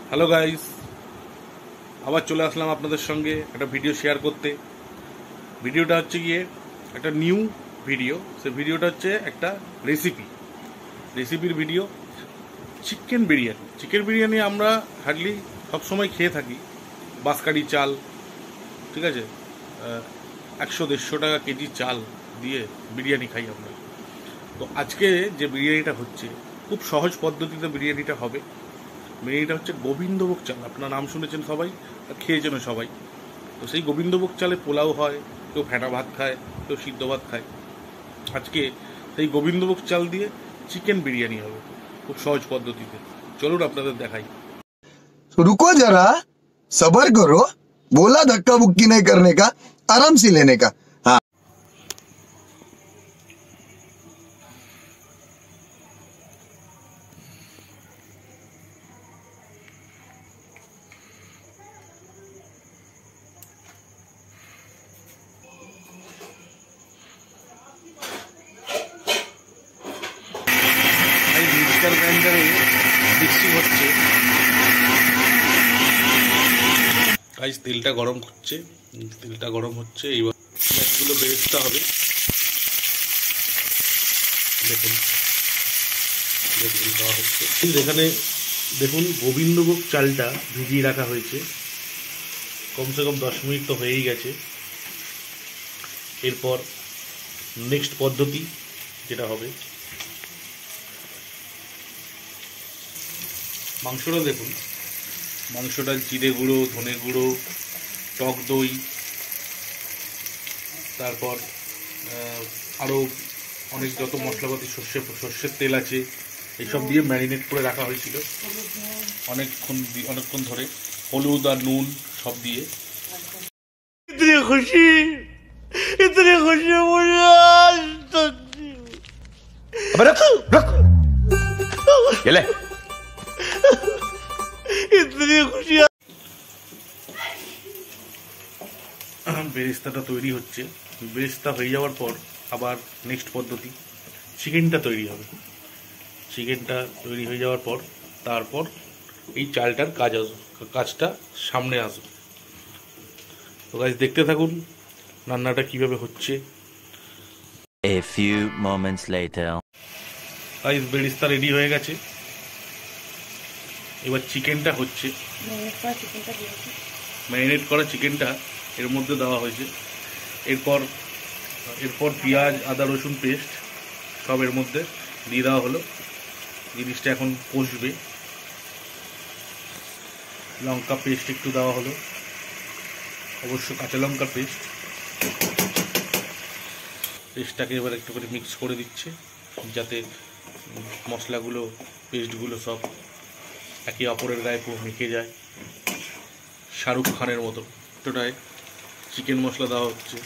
Hello guys, আবার চলে আসলাম আপনাদের সঙ্গে একটা ভিডিও শেয়ার করতে। ভিডিওটা হচ্ছে গিয়ে একটা নিউ ভিডিও। সে ভিডিওটা হচ্ছে একটা রেসিপির ভিডিও। চিকেন বিরিয়ানি আমরা হার্ডলি সবসময় খেয়ে থাকি। বাঁশকাঠি চাল, ঠিক আছে, 100-150 টাকা কেজি চাল দিয়ে বিরিয়ানি খাই আমরা। তো আজকে যে বিরিয়ানিটা হচ্ছে খুব সহজ পদ্ধতিতে বিরিয়ানিটা হবে। বিরিয়ানিটা হচ্ছে গোবিন্দভোগ চাল, আপনার নাম শুনেছেন সবাই, খেয়েছেন সবাই। তো সেই গোবিন্দভোগ চালে পোলাও হয়, কেউ ফেটা ভাত খায়, কেউ সিদ্ধ ভাত খায়। আজকে সেই গোবিন্দভোগ চাল দিয়ে চিকেন বিরিয়ানি হবে খুব সহজ পদ্ধতিতে। চলুন আপনাদের দেখাই। रुको जरा, सबर करो, बोला धक्का बुक्की नहीं करने का, आराम से लेने का। हाँ, মিক্সার গ্রাইন্ডারে মিক্সিং হচ্ছে। গাইস, তেলটা গরম হচ্ছে। এইবার পেঁয়াজগুলো বেরেস্তা হবে। দেখুন দেওয়া হচ্ছে। এখানে দেখুন গোবিন্দভোগ চালটা ভিজিয়ে রাখা হয়েছে, কমসে কম 10 মিনিট তো হয়েই গেছে। এরপর নেক্সট পদ্ধতি যেটা হবে, মাংসটা দেখুন, মাংসটা জিরে গুঁড়ো, ধনে গুঁড়ো, টক দই, তারপর আরও অনেক যত মশলাপাতি, সর্ষের তেল আছে, এইসব দিয়ে ম্যারিনেট করে রাখা হয়েছিল অনেকক্ষণ ধরে। হলুদ আর নুন সব দিয়ে। इतनी खुशी मुझे आज तक अबे रुक रुक ये ले इतनी खुशी। বেরেস্তাটা তৈরি হচ্ছে। বেরেস্তা হয়ে যাওয়ার পর আবার নেক্সট পদ্ধতি, চিকেনটা তৈরি হবে। চিকেনটা তৈরি হয়ে যাওয়ার পর তারপর এই চালটার কাজটা সামনে আসবে। তো গাইস, দেখতে থাকুন রান্নাটা কিভাবে হচ্ছে। A few moments later. Guys, বেরেস্তা রেডি হয়ে গেছে। এবার চিকেনটা হচ্ছে। ম্যারিনেট করা চিকেনটা এর মধ্যে দেওয়া হয়েছে। এরপর পেঁয়াজ, আদা, রসুন পেস্ট সব এর মধ্যে দিয়ে দেওয়া হলো। জিনিসটা এখন কষবে। লঙ্কা পেস্ট একটু দেওয়া হলো, অবশ্য কাঁচা লঙ্কা পেস্টটাকে এবার একটু করে মিক্স করে দিচ্ছে, যাতে মশলাগুলো, পেস্টগুলো সব একে অপরের গায়ে পুরো মেখে যায়। শাহরুখ খানের মতো টোটায় চিকেন মশলা দেওয়া হচ্ছে।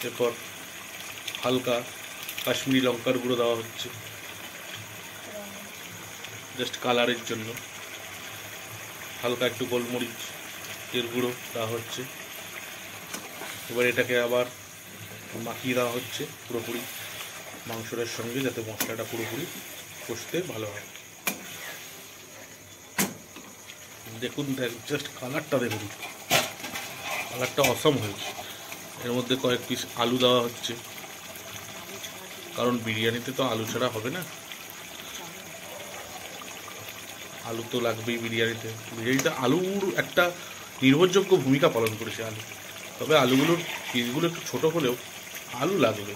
এরপর হালকা কাশ্মীরি লঙ্কার গুঁড়ো দেওয়া হচ্ছে, জাস্ট কালারের জন্য। হালকা একটু গোলমরিচের গুঁড়ো দেওয়া হচ্ছে। এবার এটাকে আবার মাখিয়ে দেওয়া হচ্ছে পুরোপুরি মাংসটার সঙ্গে, যাতে মশলাটা পুরোপুরি কষতে ভালো হয়। দেখুন, জাস্ট কালারটা দেখুন, কালারটা অসম হয়েছে। এর মধ্যে কয়েক পিস আলু দেওয়া হচ্ছে, কারণ বিরিয়ানিতে তো আলু ছাড়া হবে না, আলু তো লাগবেই বিরিয়ানিতে। বিরিয়ানিতে আলুর একটা নির্ভরযোগ্য ভূমিকা পালন করেছে আলু। তবে আলুগুলোর পিসগুলো একটু ছোট হলেও আলু লাগবে,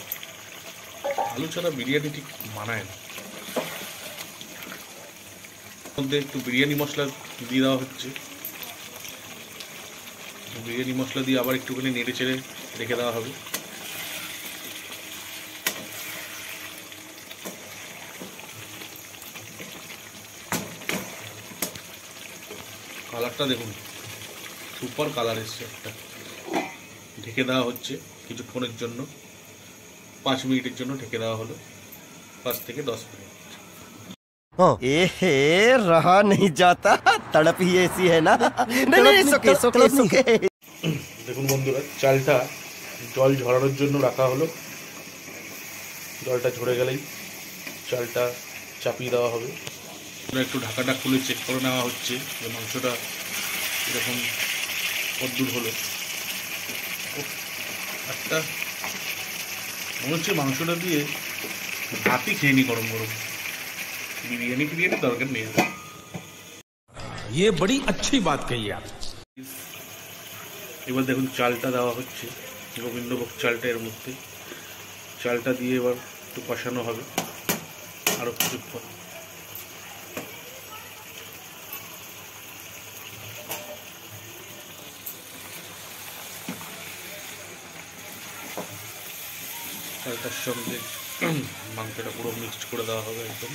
আলু ছাড়া বিরিয়ানি ঠিক মানায় না। মধ্যে একটু বিরিয়ানি মশলা দিয়ে দেওয়া হচ্ছে। বিরিয়ানি মশলা দিয়ে আবার একটুখানি নেড়ে চেড়ে রেখে দেওয়া হবে। কালারটা দেখুন, সুপার কালার এসছে একটা। ঢেকে দেওয়া হচ্ছে কিছুক্ষণের জন্য, 5 মিনিটের জন্য ঢেকে দেওয়া হলো, 5 থেকে 10 মিনিট। रहा नहीं जाता, तड़प ही ऐसी है ना। नहीं, सुके। দেখুন বন্ধুরা, চালটা জল ঝরানোর জন্য রাখা হলো। জলটা ঝরে গেলেই চালটা চাপিয়ে দেওয়া হবে। একটু ঢাকাটা খুলে চেক করে নেওয়া হচ্ছে যে মাংসটা এরকম কদ্দূর হলো। একটা মনে হচ্ছে মাংসটা দিয়ে ভাতই খেয়ে নি গরম গরম, বিরিয়ানি দরকার নেই। ये बड़ी अच्छी बात कही आप। এবার দেখুন চালটা দেওয়া হচ্ছে, গোবিন্দভোগ চালটা এর মধ্যে। চালটা দিয়ে এবার একটু কষানো হবে আরও কিছুক্ষণ। চালটার সঙ্গে মাংসটা পুরো মিক্সড করে দেওয়া হবে একদম।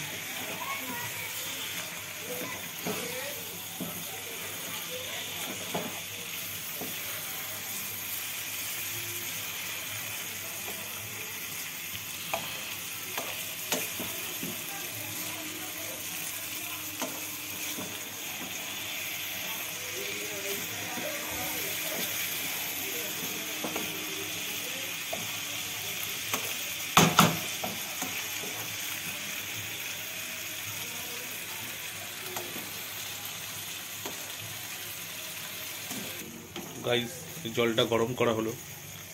গাইস, জলটা গরম করা হলো,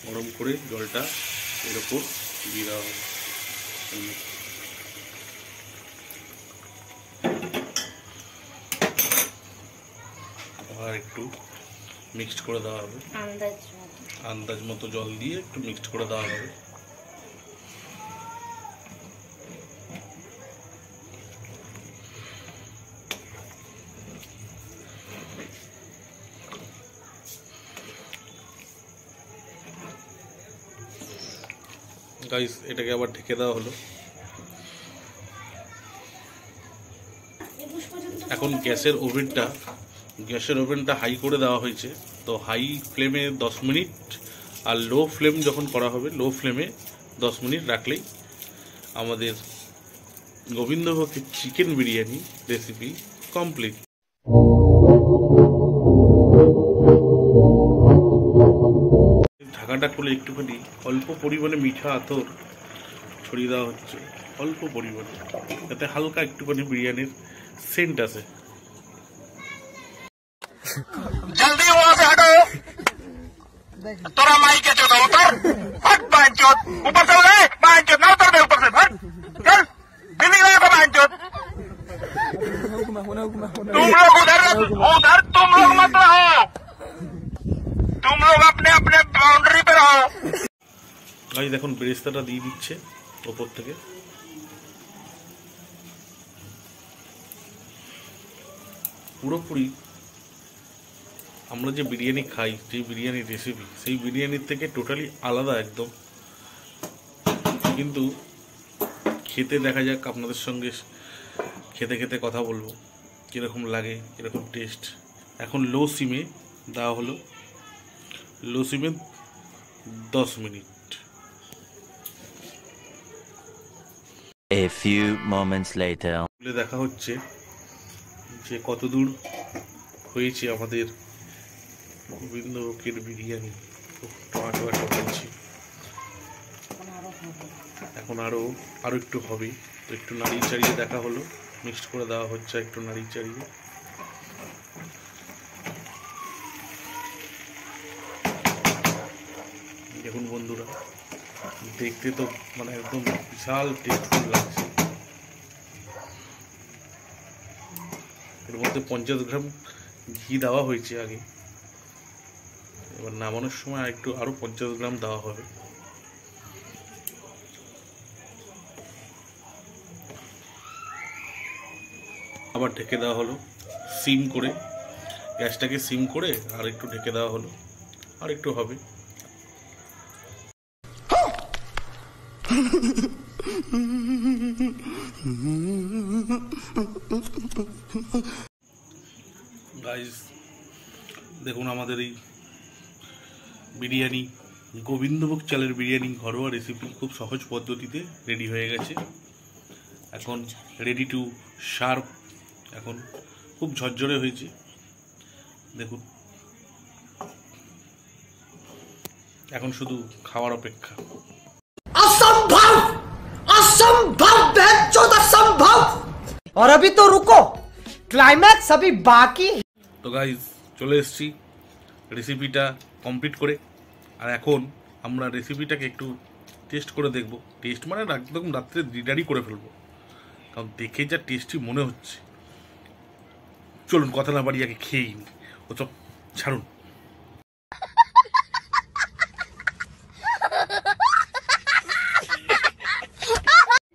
গরম করে জলটা এর উপর দিয়ে দেওয়া হবে। আর একটু মিক্সড করে দেওয়া হবে, আন্দাজ মতো জল দিয়ে একটু মিক্সড করে দেওয়া হবে। গাইস, এটাকে আবার ঢেকে দেওয়া হলো। এখন গ্যাসের ওভেনটা হাই করে দেওয়া হয়েছে। তো হাই ফ্লেমে 10 মিনিট, আর লো ফ্লেম যখন করা হবে, লো ফ্লেমে 10 মিনিট রাখলেই আমাদের গোবিন্দভোগের চিকেন বিরিয়ানি রেসিপি কমপ্লিট। ঢাকাটা খুলে একটুখানি অল্প পরিমাণে মিঠা আতর ছড়িয়ে দেওয়া হচ্ছে, অল্প পরিমাণে, যাতে হালকা একটুখানি বিরিয়ানির সেন্ট আসে। जल्दी वहां से हटो, तोरा माई के चौथा उतर, हट बांचोत, ऊपर से उतर, बांचोत ना उतर दे ऊपर से, हट, चल, दिल्ली गया को बांचोत। तुम लोग उधर तुम लोग मत रहो, तुम लोग अपने अपने बाउंड्री पे रहो। গাইস, দেখুন বেরেস্তাটা দিয়ে দিচ্ছে ওপর থেকে। পুরোপুরি আমরা যে বিরিয়ানি খাই, যে বিরিয়ানি রেসিপি, সেই বিরিয়ানির থেকে টোটালি আলাদা একদম। কিন্তু খেতে দেখা যাক, আপনাদের সঙ্গে খেতে খেতে কথা বলবো কীরকম লাগে, কীরকম টেস্ট। এখন লো সিমে দেওয়া হলো, লো সিমে 10 minute. A few moments later. দেখা হচ্ছে যে কতদূর হয়েছে আমাদের গোবিন্দভোগের বিরিয়ানি। টমাটো বলছি, এখন আরো একটু হবে। তো একটু নাড়িয়ে চাড়িয়ে দেখা হলো, মিক্সড করে দেওয়া হচ্ছে একটু নাড়িয়ে চাড়িয়ে। দেখুন বন্ধুরা, দেখতে তো মানে একদম বিশাল টেস্টফুল লাগছে। এর মধ্যে 50 গ্রাম ঘি দেওয়া হয়েছে আগে, এবার নামানোর সময় আরো 50 গ্রাম দেওয়া হবে। আবার ঢেকে দেওয়া হলো সিম করে, গ্যাসটাকে সিম করে আর একটু ঢেকে দেওয়া হলো, আর একটু হবে। গাইস, দেখুন আমাদের এই বিরিয়ানি, গোবিন্দভোগ চালের বিরিয়ানি ঘরোয়া রেসিপি খুব সহজ পদ্ধতিতে রেডি হয়ে গেছে। এখন রেডি টু সার্ভ। এখন খুব ঝরঝরে হয়েছে, দেখুন। এখন শুধু খাওয়ার অপেক্ষা। और अभी तो रुको, क्लाइमैक्स अभी बाकी। তো গাইজ চলে এসেছি রেসিপিটা কমপ্লিট করে। আর এখন আমরা রেসিপিটাকে একটু টেস্ট করে দেখব। টেস্ট মানে একদম রাত্রে রেডি করে ফেলবো, কারণ দেখে যা টেস্টি মনে হচ্ছে। চলুন কথা না বাড়ি আগে খেয়েই নি, ওসব ছাড়ুন।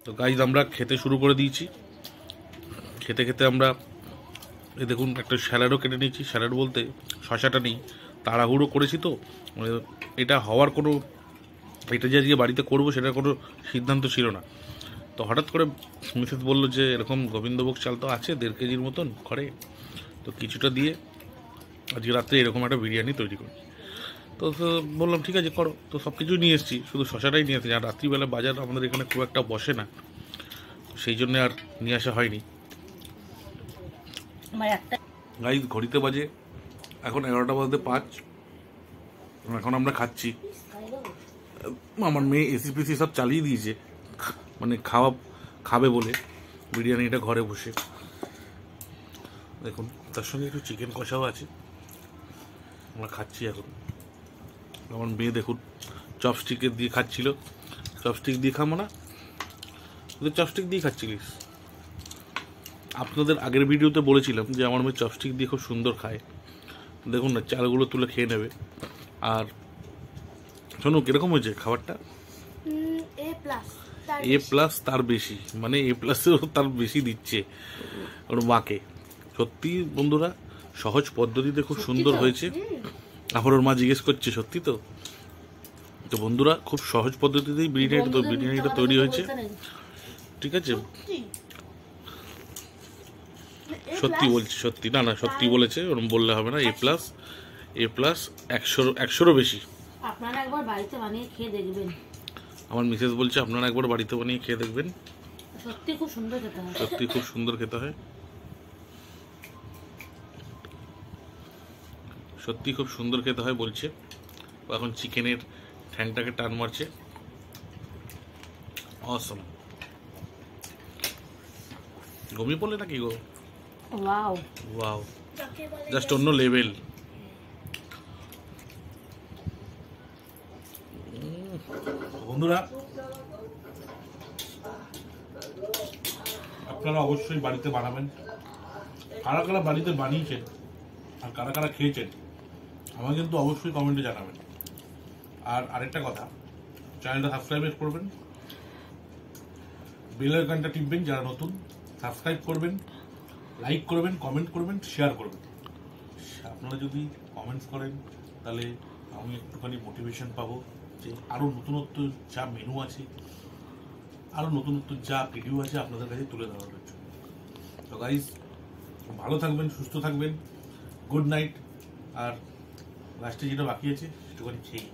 তো গাইজ আমরা খেতে শুরু করে দিয়েছি। খেতে খেতে আমরা এই দেখুন একটা স্যালাডও কেটে নিয়েছি। স্যালাড বলতে শশাটা নেই, তাড়াহুড়ো করেছি তো, মানে এটা হওয়ার কোনো, এটা যে আজকে বাড়িতে করবো সেটার কোনো সিদ্ধান্ত ছিল না। তো হঠাৎ করে মিসেস বললো যে এরকম গোবিন্দভোগ চাল তো আছে 1.5 কেজির মতন ঘরে, তো কিছুটা দিয়ে আজকে রাত্রে এরকম একটা বিরিয়ানি তৈরি করি। তো বললাম ঠিক আছে করো। তো সব কিছুই নিয়ে এসেছি, শুধু শশাটাই নিয়ে এসেছি। আর রাত্রিবেলা বাজার আমাদের এখানে খুব একটা বসে না, সেই জন্য আর নিয়ে আসা হয়নি। গাইজ ঘড়িতে বাজে এখন 11টা বাজতে 5। এখন আমরা খাচ্ছি। আমার মেয়ে এসি পিসি সব চালিয়ে দিয়েছে, মানে খাবে বলে বিরিয়ানিটা ঘরে বসে। দেখুন তার সঙ্গে একটু চিকেন কষাও আছে, আমরা খাচ্ছি এখন। আমার মেয়ে দেখুন চপস্টিক দিয়ে খাচ্ছিল। চপস্টিক দিয়ে খাবো না, চপস্টিক দিয়ে খাচ্ছিলিস। আপনাদের আগের ভিডিওতে বলেছিলাম যে আমার মেয়ে চপস্টিক দিয়ে খুব সুন্দর খায়। দেখুন না চালগুলো তুলে খেয়ে নেবে। আর শোনো কিরকম হয়েছে খাবারটা? A+ তার বেশি, মানে A+-এও তার বেশি দিচ্ছে ওর মাকে। সত্যি বন্ধুরা সহজ পদ্ধতিতে খুব সুন্দর হয়েছে। এখন ওর মা জিজ্ঞেস করছে সত্যি তো? তো বন্ধুরা খুব সহজ পদ্ধতিতেই বিরিয়ানিটা তৈরি হয়েছে, ঠিক আছে? সত্যি বলছি, সত্যি না না সত্যি বলেছে, ওরকম বললে হবে না। A+ 100-100-ও বেশি। আপনারা একবার বাড়িতে বানিয়ে খেয়ে দেখবেন। আমার মিসেস বলছে আপনারা একবার বাড়িতে বানিয়ে খেয়ে দেখবেন, সত্যি খুব সুন্দর খেতে হয়। সত্যি খুব সুন্দর খেতে হয়, সত্যি খুব সুন্দর খেতে হয় বলছে। এখন চিকেনের ঠ্যাংটাকে টান মারছে। অসম। ঘুমিয়ে পড়লে নাকি গো? ওয়াও ওয়াও, জাস্ট অন্য লেভেল। বন্ধুরা আপনারা অবশ্যই বাড়িতে বানাবেন। কারা কারা বাড়িতে বানিয়েছেন আর কারা কারা খেয়েছেন আমাকে কিন্তু অবশ্যই কমেন্টে জানাবেন। আর আরেকটা কথা, চ্যানেলটা সাবস্ক্রাইব করবেন, বেল আইকনটা টিপবেন যারা নতুন, সাবস্ক্রাইব করবেন, লাইক করবেন, কমেন্ট করবেন, শেয়ার করবেন। আপনারা যদি কমেন্টস করেন তাহলে আমি একটুখানি মোটিভেশন পাবো যে আরও নতুনত্ব যা মেনু আছে, আরও নতুনত্ব যা ভিডিও আছে আপনাদের কাছে তুলে ধরার জন্য। তো গাইজ ভালো থাকবেন, সুস্থ থাকবেন, গুড নাইট। আর লাস্টে যেটা বাকি আছে একটুখানি খেয়ে